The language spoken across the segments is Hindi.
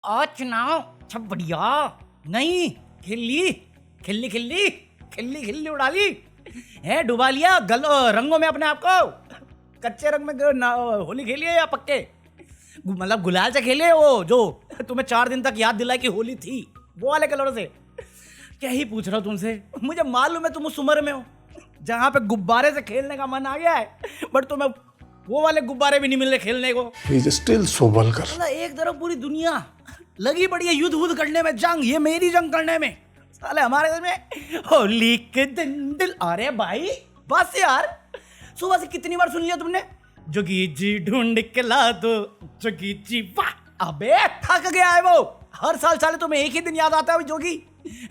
आज ना सब बढ़िया नहीं खिल्ली खिल्ली खिल्ली खिल्ली खिल्ली उड़ा ली है, डुबा लिया रंगों में अपने आप को। कच्चे रंग में होली खेली है या पक्के, मतलब गुलाल से खेले वो जो तुम्हें 4 दिन तक याद दिलाई कि होली थी, वो वाले कलर से। क्या ही पूछ रहा हूँ तुमसे, मुझे मालूम है तुम उस उम्र में हो जहाँ पे गुब्बारे से खेलने का मन आ गया है, बट तुम्हें वो वाले गुब्बारे भी नहीं मिल रहे खेलने को। Still so vulgar. एक तरफ पूरी दुनिया लगी पड़ी है युद्ध वुद्ध करने में, जंग, ये मेरी जंग करने में। साले हमारे घर में होली के दिन दिल, अरे भाई बस यार, सुबह से कितनी बार सुन लिया तुमने, जोगी जी ढूंढ के ला दो जोगी जी, वाह अबे थक गया है वो। हर साल साले तुम्हें एक ही दिन याद आता है जोगी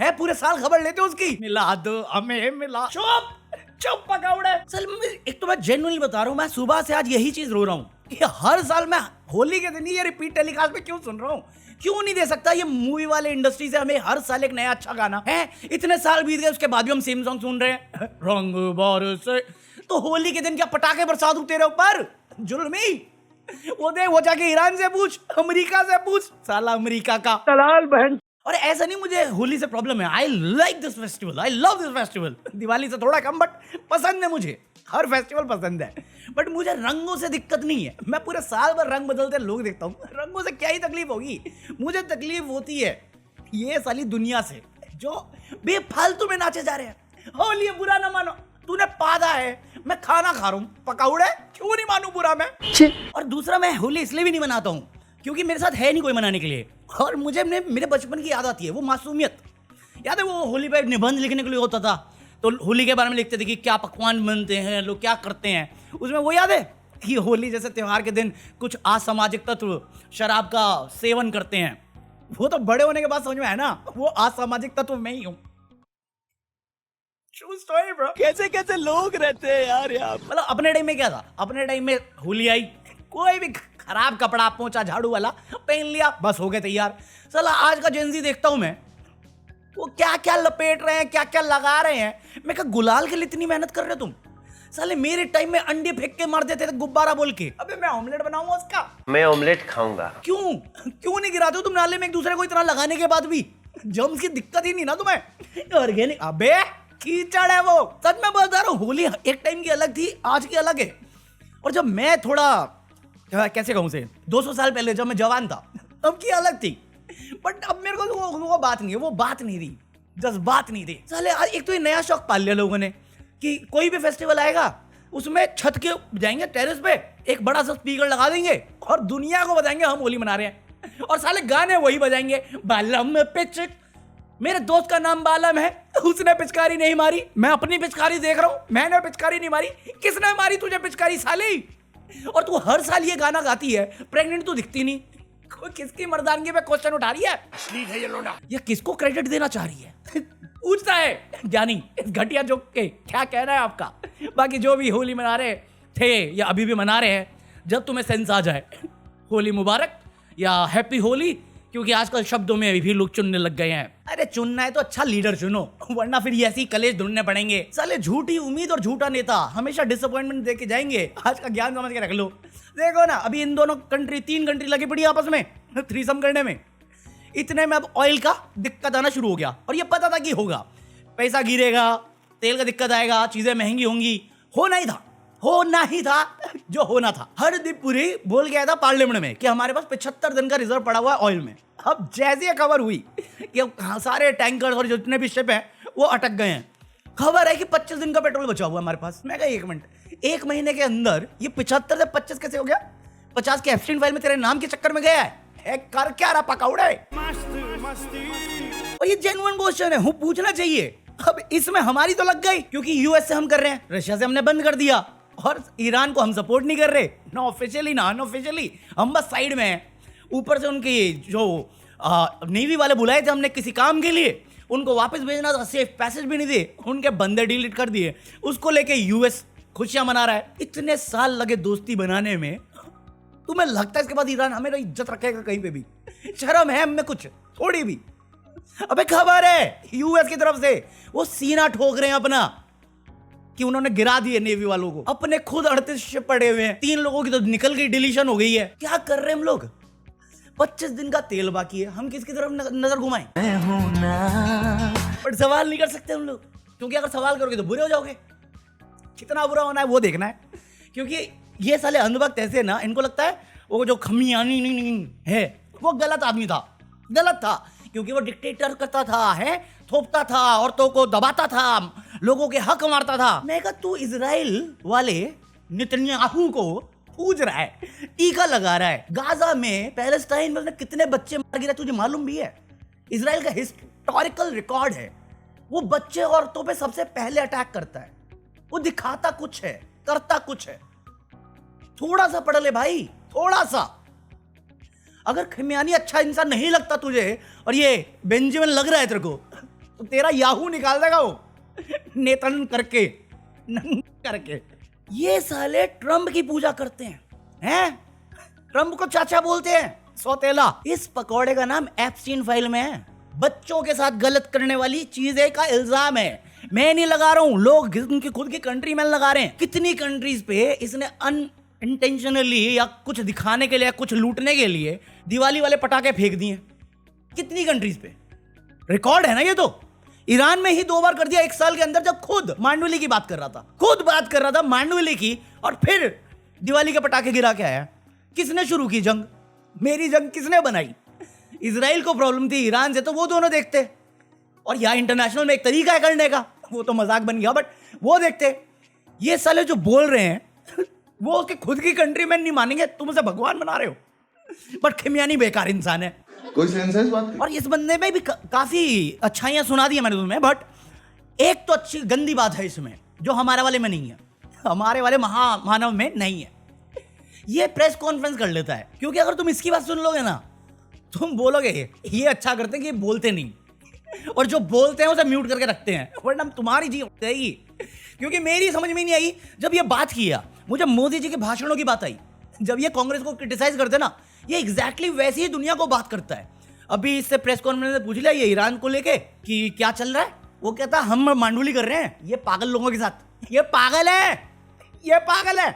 है, पूरे साल खबर लेते हो उसकी, मिला दो हमें मिला। चुप चुप पकाउड़े। चल एक तो मैं जेन्युइनली बता रहा हूँ, मैं सुबह से आज यही चीज रो रहा हूँ कि हर साल मैं होली के दिन ये रिपीट टेलीकास्ट में क्यों सुन रहा हूँ। क्यों नहीं दे सकता ये मूवी वाले इंडस्ट्री से हमें हर साल एक नया अच्छा गाना है। इतने साल बीत गए उसके बाद भी हम सेम सॉन्ग सुन रहे हैं, रंग बरसे। तो होली के दिन क्या पटाखे बरसा दूं तेरे ऊपर जुल्मी? वो दे, वो जाके ईरान से पूछ, अमेरिका से पूछ, साला अमेरिका का दलाल बहन। और ऐसा नहीं मुझे होली से प्रॉब्लम है, I like this festival, I love this festival. Diwali से थोड़ा कम बट पसंद है मुझे, हर फेस्टिवल पसंद है, बट मुझे रंगों से दिक्कत नहीं है। मैं पूरे साल भर रंग बदलते लोग देखता हूँ, रंगों से क्या ही तकलीफ होगी। मुझे तकलीफ होती है ये साली दुनिया से जो बेफालतू में नाचे जा रहे हैं। होली है बुरा ना मानो, तूने पादा है, मैं खाना खा रहा हूँ पकाउड़े, क्यों नहीं मानू बुरा मैं। और दूसरा, मैं होली इसलिए भी नहीं मनाता हूँ क्योंकि मेरे साथ है नहीं कोई मनाने के लिए, और मुझे मेरे बचपन की याद आती है, वो मासूमियत याद है। वो होली पे निबंध लिखने के लिए होता था, तो होली के बारे में लिखते थे कि क्या पकवान बनते हैं, लोग क्या करते हैं, उसमें वो याद है कि होली जैसे त्योहार के दिन कुछ असामाजिक तत्व शराब का सेवन करते हैं। वो तो बड़े होने के बाद समझ में आया ना, वो असामाजिक तत्व मैं ही हूँ। True story, bro. कैसे कैसे लोग रहते हैं यार यहाँ। मतलब अपने टाइम में क्या था, अपने टाइम में होली आई, कोई भी खराब कपड़ा पोंछा झाड़ू वाला पहन लिया, बस हो गए तैयार। साला आज का जेंजी देखता हूं मैं, वो क्या क्या लपेट रहे हैं, क्या क्या लगा रहे हैं। मैं कहा गुलाल के लिए इतनी मेहनत कर रहे हो तुम? साले मेरे टाइम में अंडे फेंक के मार देते थे गुब्बारा बोल के, अबे मैं ऑमलेट बनाऊंगा उसका। मैं ऑमलेट खाऊंगा। क्यों नहीं गिराते हो तुम नाले में एक दूसरे को इतना लगाने के बाद भी? जम्स की दिक्कत ही नहीं ना तुम्हें। ऑर्गेनिक, अबे कीचड़ है वो, सच में बता रहा हूँ। होली एक टाइम की अलग थी, आज की अलग है। और जब मैं थोड़ा कैसे कहूँ से 200 साल पहले जब मैं जवान था तब की अलग थी, बट अब मेरे को वो बात नहीं है, वो बात नहीं रही, जज्बात नहीं रही। साले आज एक तो ये नया शौक पाल लिया लोगों ने कि कोई भी फेस्टिवल आएगा उसमें छत के जाएंगे, टेरेस पे एक बड़ा सा स्पीकर लगा देंगे और दुनिया को बताएंगे हम होली मना रहे हैं, और साले गाने वही बजाएंगे, बालम पिच। मेरे दोस्त का नाम बालम है, उसने पिचकारी नहीं मारी, मैं अपनी पिचकारी देख रहा हूं, मैंने पिचकारी नहीं मारी, किसने मारी तुझे पिचकारी साली? और तू हर साल ये गाना गाती है, प्रेग्नेंट तो दिखती नहीं। कोई किसकी मर्दानगी पे क्वेश्चन उठा रही है? असली है ये लोडा, ये किसको क्रेडिट देना चाह रही है? पूछता है ज्ञानी इस घटिया जोक के, क्या कहना है आपका? बाकी जो भी होली मना रहे थे या अभी भी मना रहे हैं, जब तुम्हें सेंस आ जाए, होली मुबारक या हैप्पी होली, क्योंकि आजकल शब्दों में भी लोग चुनने लग गए हैं। अरे चुनना है तो अच्छा लीडर चुनो, वरना फिर ऐसी कलेश ढूंढने पड़ेंगे। साले झूठी उम्मीद और झूठा नेता हमेशा डिसअपॉइंटमेंट देके जाएंगे। आज का ज्ञान समझ के रख लो। देखो ना, अभी इन दोनों कंट्री, 3 कंट्री लगी पड़ी आपस में थ्रीसम करने में। इतने में अब ऑयल का दिक्कत आना शुरू हो गया, और ये पता था कि होगा, पैसा गिरेगा, तेल का दिक्कत आएगा, चीजें महंगी होंगी। होना ही था जो होना था। हरदीप पुरी बोल गया था पार्लियामेंट में कि हमारे पास 75 दिन का रिजर्व पड़ा हुआ है ऑयल में। अब जैसे खबर हुई कि सारे टैंकर और जितने भी शिप हैं वो अटक गए हैं, खबर है कि 25 दिन का पेट्रोल बचा हुआ हमारे पास। मैं कहा 1 मिनट, 1 महीने के अंदर ये 75 से 25 कैसे हो गया? 50 के एब्सेंट फाइल में तेरे नाम के चक्कर में गया है कर क्या रहा पकाउड़े? और ये जेन्युइन क्वेश्चन है, पूछना चाहिए। अब इसमें हमारी तो लग गई, क्योंकि यूएस से हम कर रहे हैं, रशिया से हमने बंद कर दिया, और ईरान को हम सपोर्ट नहीं कर रहे, ना ऑफिशियली ना अनऑफिशियली, हम बस साइड में हैं। ऊपर से उनकी जो नेवी वाले बुलाए थे हमने किसी काम के लिए, उनको वापस भेजना था, सेफ पैसेज भी नहीं दिए, उनके बंदे डिलीट कर दिए। उसको लेके यूएस खुशियां मना रहा है। इतने साल लगे दोस्ती बनाने में, तुम्हें लगता है इसके बाद ईरान हमें इज्जत रखेगा कहीं पे भी? शर्म है हमें कुछ थोड़ी भी? अबे खबर है यूएस की तरफ से वो सीना ठोक रहे हैं अपना कि उन्होंने गिरा दिए नेवी वालों को। अपने खुद 38 शिप पड़े हुए हैं, 3 लोगों की तो निकल गई, डिलीशन हो गई है। क्या कर रहे हैं हम लोग? 25 दिन का तेल बाकी है, हम किसकी तरफ नजर घुमाएं? बट सवाल नहीं कर सकते हम लोग, क्योंकि अगर सवाल करोगे तो बुरे हो जाओगे। कितना बुरा होना है वो देखना है, क्योंकि ये साले अंधभक्त ऐसे ना, इनको लगता है वो जो खमियानी है वो गलत आदमी था, गलत था, क्योंकि वो डिक्टेटर करता था, है थोपता था, औरतों को दबाता था, लोगों के हक मारता था। मैं कहा तू इजराइल वाले नेतन्याहू को पूज रहा है, टीका लगा रहा है। गाजा में पैलेस्टाइन में कितने बच्चे मार गिरे तुझे मालूम भी है? इजराइल का हिस्टोरिकल रिकॉर्ड है, वो बच्चे औरतों पे सबसे पहले अटैक करता है। वो दिखाता कुछ है, करता कुछ है। थोड़ा सा पढ़ ले भाई, थोड़ा सा। अगर खमियानी अच्छा इंसान नहीं लगता तुझे और ये बेंजामिन लग रहा है तेरे को, तो तेरा याहू निकाल देगा वो नेतन करके करके। ये साले ट्रम्प की पूजा करते हैं? ट्रम्प को चाचा बोलते हैं, सौतेला। इस पकौड़े का नाम एप्स्टीन फाइल में है। बच्चों के साथ गलत करने वाली चीजें का इल्जाम है। मैं नहीं लगा रहा हूं, लोग उनकी खुद की कंट्री में लगा रहे हैं। कितनी कंट्रीज पे इसने अनइंटेंशनली या कुछ दिखाने के लिए, कुछ लूटने के लिए दिवाली वाले पटाखे फेंक दिए। कितनी कंट्रीज पे रिकॉर्ड है ना ये तो। ईरान में ही 2 बार कर दिया 1 साल के अंदर, जब खुद मांडुली की बात कर रहा था, खुद बात कर रहा था मांडुली की, और फिर दिवाली के पटाखे गिरा के आया। किसने शुरू की जंग? मेरी जंग किसने बनाई? इजराइल को प्रॉब्लम थी ईरान से, तो वो दोनों देखते। और यहाँ इंटरनेशनल में एक तरीका है करने का, वो तो मजाक बन गया, बट वो देखते। ये साले जो बोल रहे हैं वो उसके खुद की कंट्री में नहीं मानेंगे, तुम उसे भगवान बना रहे हो। बट खिमियानी बेकार इंसान है, कोई सेंस है इस बात की? और इस बंदे में भी काफी अच्छाइयां सुना दी मैंने तुम्हें, बट एक तो अच्छी गंदी बात है इसमें जो हमारे वाले में नहीं है, हमारे वाले महामानव में नहीं है। ये प्रेस कॉन्फ्रेंस कर लेता है, क्योंकि अगर तुम इसकी बात सुन लोगे ना, तुम बोलोगे ये अच्छा करते हैं कि ये बोलते नहीं, और जो बोलते हैं उसे म्यूट करके रखते हैं, वरना तुम्हारी जी जाएगी। क्योंकि मेरी समझ में नहीं आई जब ये बात किया, मुझे मोदी जी के भाषणों की बात आई। जब ये कांग्रेस को क्रिटिसाइज करते ना, ये एग्जैक्टली वैसी ही दुनिया को बात करता है। अभी इससे प्रेस कॉन्फ्रेंस में पूछ लिया ये ईरान को लेके कि क्या चल रहा है, वो कहता हम मांडुली कर रहे हैं ये पागल लोगों के साथ। ये पागल है, ये पागल है,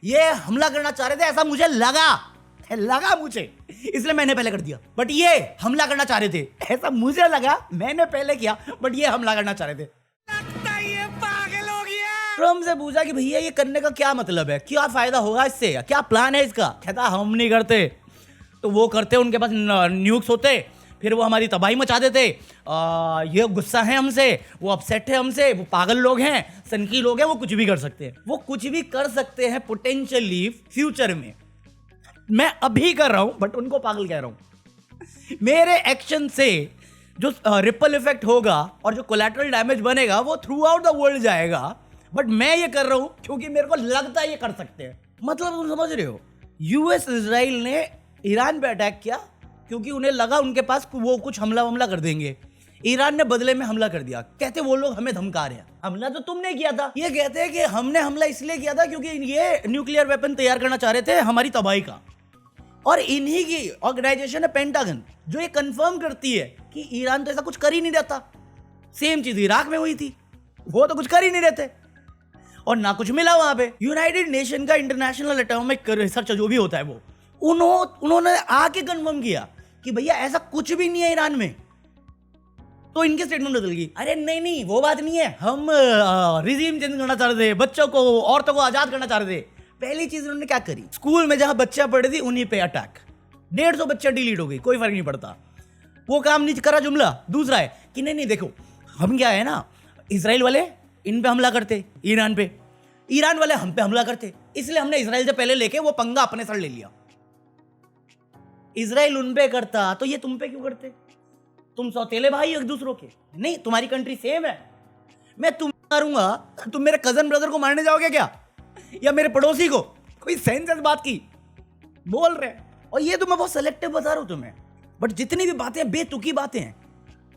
ये हमला करना चाह रहे थे, ऐसा मुझे लगा मुझे, इसलिए मैंने पहले कर दिया। बट ये हमला करना चाह रहे थे, ऐसा मुझे लगा, मैंने पहले किया, बट ये हमला करना चाह रहे थे। ये पागल हो गया। ट्रम्प से पूछा कि भैया ये करने का क्या मतलब है, क्या फायदा होगा इससे, क्या प्लान है इसका? कहता हम नहीं करते, तो वो करते, उनके पास न्यूक्स होते, फिर वो हमारी तबाही मचा देते। ये गुस्सा है हमसे, वो अपसेट है हमसे, वो पागल लोग हैं, सनकी लोग हैं, वो कुछ भी कर सकते हैं, वो कुछ भी कर सकते हैं पोटेंशियली फ्यूचर में। मैं अभी कर रहा हूं बट उनको पागल कह रहा हूं। मेरे एक्शन से जो रिपल इफेक्ट होगा और जो कोलैटरल डैमेज बनेगा वो थ्रू आउट द वर्ल्ड जाएगा, बट मैं ये कर रहा हूं क्योंकि मेरे को लगता है ये कर सकते हैं। मतलब तुम समझ रहे हो, यूएस इजराइल ने ईरान पे अटैक किया क्योंकि उन्हें लगा उनके पास वो कुछ हमला कर देंगे। ईरान ने बदले में हमला कर दिया, कहते वो लोग हमें धमका रहे हैं। हमला तो तुमने किया था, ये कहते हैं कि हमने हमला इसलिए किया था क्योंकि ये न्यूक्लियर वेपन तैयार करना चाह रहे थे हमारी तबाही का। और इन्हीं की ऑर्गेनाइजेशन है पेंटागन, जो ये कंफर्म करती है कि ईरान तो ऐसा कुछ कर ही नहीं रहता। सेम चीज इराक में हुई थी, वो तो कुछ कर ही नहीं रहते और ना कुछ मिला वहां पे। यूनाइटेड नेशन का इंटरनेशनल एटॉमिक रिसर्च जो भी होता है वो उन्होंने आके कंफर्म किया कि भैया ऐसा कुछ भी नहीं है ईरान में। तो इनकी स्टेटमेंट बदल गई, अरे नहीं वो बात नहीं है, हम रिजीम चेंज करना चाह रहे थे, बच्चों को औरतों को आजाद करना चाह रहे थे। पहली चीज उन्होंने क्या करी, स्कूल में जहां बच्चा पढ़े थी उन्हीं पे अटैक, 150 बच्चा डिलीट हो गई, कोई फर्क नहीं पड़ता, वो काम नहीं करा जुमला। दूसरा है कि नहीं देखो हम क्या है ना, इजराइल वाले इन पे हमला करते, ईरान पे, ईरान वाले हम पे हमला करते, इसलिए हमने इजराइल से पहले लेके वो पंगा अपने सर ले लिया। इजराइल उन पे करता तो ये तुम पे क्यों करते? तुम सौतेले भाई एक दूसरों के नहीं, तुम्हारी कंट्री सेम है। मैं तुम मारूंगा, तुम मेरे कजन ब्रदर को मारने जाओगे क्या, या मेरे पड़ोसी को? कोई सेंस इस बात की बोल रहे हैं। और ये तो मैं बहुत सेलेक्टिव बता रहा हूं तुम्हें, बट जितनी भी बातें बेतुकी बातें हैं,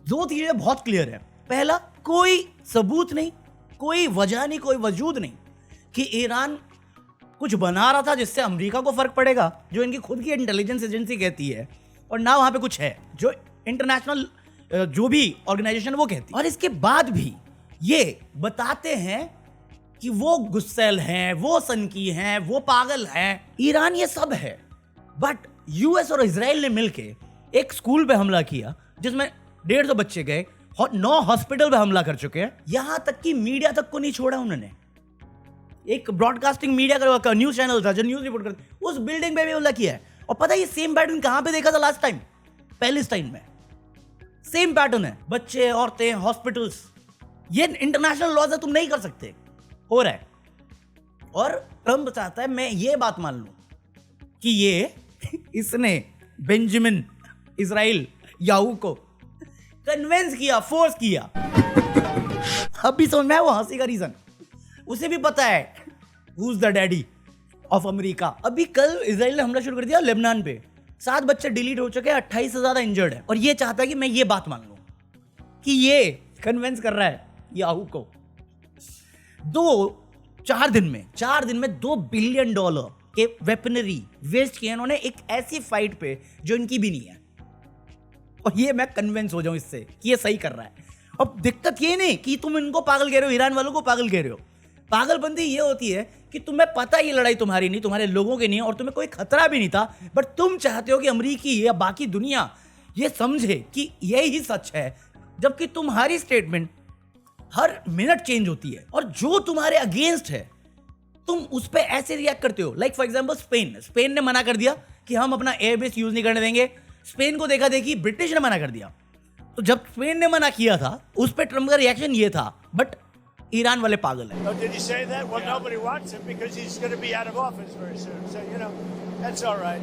2 चीजें बहुत क्लियर है। पहला, कोई सबूत नहीं, कोई वजह नहीं, कोई वजूद नहीं कि ईरान कुछ बना रहा था जिससे अमेरिका को फर्क पड़ेगा, जो इनकी खुद की इंटेलिजेंस एजेंसी कहती है, और ना वहां पे कुछ है जो इंटरनेशनल जो भी ऑर्गेनाइजेशन वो कहती है। और इसके बाद भी ये बताते हैं कि वो गुस्सेल हैं, वो सनकी हैं, वो पागल हैं। ईरान ये सब है, बट यूएस और इजराइल ने मिलके एक स्कूल पे हमला किया जिसमें 150 बच्चे गए, 9 हॉस्पिटल पे हमला कर चुके हैं, यहां तक कि मीडिया तक को नहीं छोड़ा उन्होंने। एक ब्रॉडकास्टिंग मीडिया का न्यूज चैनल था जो न्यूज रिपोर्ट करते, उस बिल्डिंग पे भी हमला किया है। और पता है ये सेम पैटर्न कहां पे देखा था लास्ट टाइम? पैलेस्टाइन में। सेम पैटर्न है, बच्चे, औरतें, हॉस्पिटल्स। ये इंटरनेशनल लॉज है, तुम नहीं कर सकते, हो रहा है। और ट्रंप चाहता है मैं ये बात मान लूं कि ये इसने बेंजामिन इजराइल याहू को कन्विंस किया, फोर्स किया। अभी समझ में आया वो हंसी का रीजन। उसे भी पता है who is the daddy of America. अभी कल इजराइल ने हमला शुरू कर दिया लेबनान पे, 7 बच्चे डिलीट हो चुके हैं, 28 से ज्यादा इंजर्ड है। और ये चाहता है कि मैं ये बात मान लूं कि ये कन्विंस कर रहा है याहू को। 4 दिन में $2 बिलियन के वेपनरी वेस्ट किए इन्होंने एक ऐसी फाइट पे जो इनकी भी नहीं है। और ये मैं कन्विंस हो जाऊं इससे कि ये सही कर रहा है। अब दिक्कत ये नहीं कि तुम इनको पागल कह रहे हो, ईरान वालों को पागल कह रहे हो। पागलपंती ये होती है कि तुम्हें पता ये लड़ाई तुम्हारी नहीं, तुम्हारे लोगों की नहीं है, और तुम्हें कोई खतरा भी नहीं था, बट तुम चाहते हो कि अमेरिकी या बाकी दुनिया ये समझे कि यही सच है, जबकि तुम्हारी स्टेटमेंट हर मिनट चेंज होती है। और जो तुम्हारे अगेंस्ट है तुम उस पर ऐसे रिएक्ट करते हो। लाइक फॉर एग्जाम्पल स्पेन ने मना कर दिया कि हम अपना एयरबेस यूज नहीं करने देंगे। स्पेन को देखा देखी ब्रिटिश ने मना कर दिया। तो जब स्पेन ने मना किया था उस पर ट्रम्प का रिएक्शन ये था, बट ईरान वाले पागल हैं। Oh, did he say that? Well, nobody wants him because he's going to be out of office very soon. So, that's all right.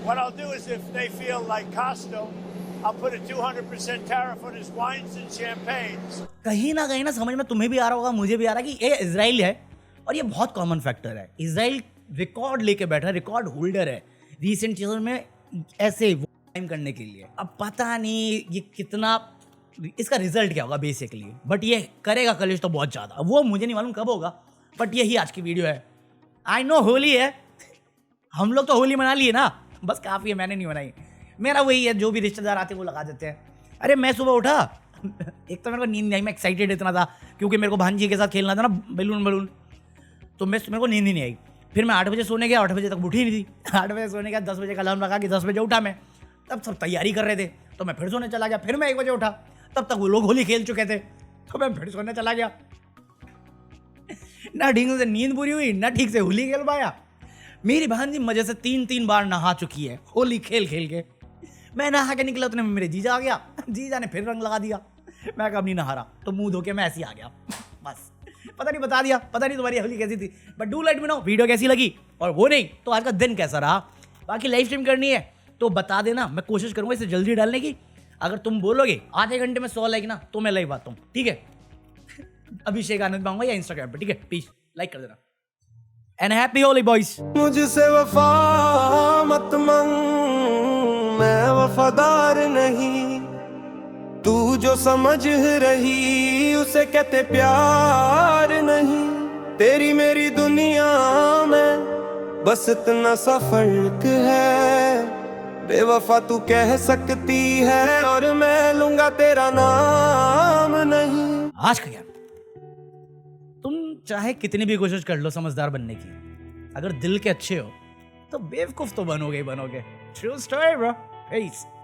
What I'll do is if they feel like Costo, I'll put a 200% tariff on his wines and champagnes. कहीं ना समझ में तुम्हें भी आ रहा होगा, मुझे भी आ रहा है कि ये इजराइल है। और ये बहुत कॉमन फैक्टर है। इजराइल रिकॉर्ड लेके बैठा है, रिकॉर्ड होल्डर है रीसेंट चीजों में ऐसे टाइम करने के लिए। अब पता नहीं ये कितना, इसका रिजल्ट क्या होगा बेसिकली, बट ये करेगा कलेश तो बहुत ज्यादा। वो मुझे नहीं मालूम कब होगा, बट यही आज की वीडियो है। आई नो होली है, हम लोग तो होली मना लिए ना, बस काफी है, मैंने नहीं मनाई। मेरा वही है, जो भी रिश्तेदार आते हैं वो लगा देते हैं। अरे मैं सुबह उठा, एक तो मेरे को नींद नहीं आई, मैं एक्साइटेड इतना था क्योंकि मेरे को भांजी के साथ खेलना था ना बलून, तो मेरे को नींद ही नहीं आई। फिर मैं 8 बजे सोने गया, 8 बजे तक उठी नहीं थी। 8 बजे सोने गया, 10 बजे का अलार्म लगा के 10 बजे उठा मैं। तब सब तैयारी कर रहे थे तो मैं फिर सोने चला गया। फिर मैं 1 बजे उठा, तब तक वो लोग होली खेल चुके थे तो मैं फिर सोने चला गया। ना ठीक से नींद पूरी हुई, ना ठीक से होली खेल पाया। मेरी भांजी मजे से 3 बार नहा चुकी है होली खेल के। मैं नहा के निकला तो मेरे जीजा आ गया, जीजा ने फिर रंग लगा दिया। मैं कब नहीं नहा रहा, तो मुंह धो के मैं ऐसे ही आ गया। बस पता नहीं, बता दिया, पता नहीं तुम्हारी होली कैसी थी, but do let me know video कैसी लगी, और वो नहीं तो आज का दिन कैसा रहा। बाकी लाइव स्ट्रीम करनी है तो बता देना, मैं कोशिश करूंगा इसे जल्दी डालने की। अगर तुम बोलोगे आधे घंटे में 100 लाइक ना, तो मैं लाइव आता हूँ, ठीक है? अभिषेक आनंद पाऊंगा या इंस्टाग्राम पे, ठीक है? प्लीज लाइक कर देना। And happy Holi boys. मुझसे वफा मत मांग, मैं वफादार नहीं, तू जो समझ रही उसे कहते प्यार नहीं। तेरी मेरी दुनिया में बस इतना सा फर्क है, बेवफा तू कह सकती है और मैं लूंगा तेरा नाम नहीं। आज का ज्ञान, तुम चाहे कितनी भी कोशिश कर लो समझदार बनने की, अगर दिल के अच्छे हो तो बेवकूफ तो बनोगे। True story bro. पीस।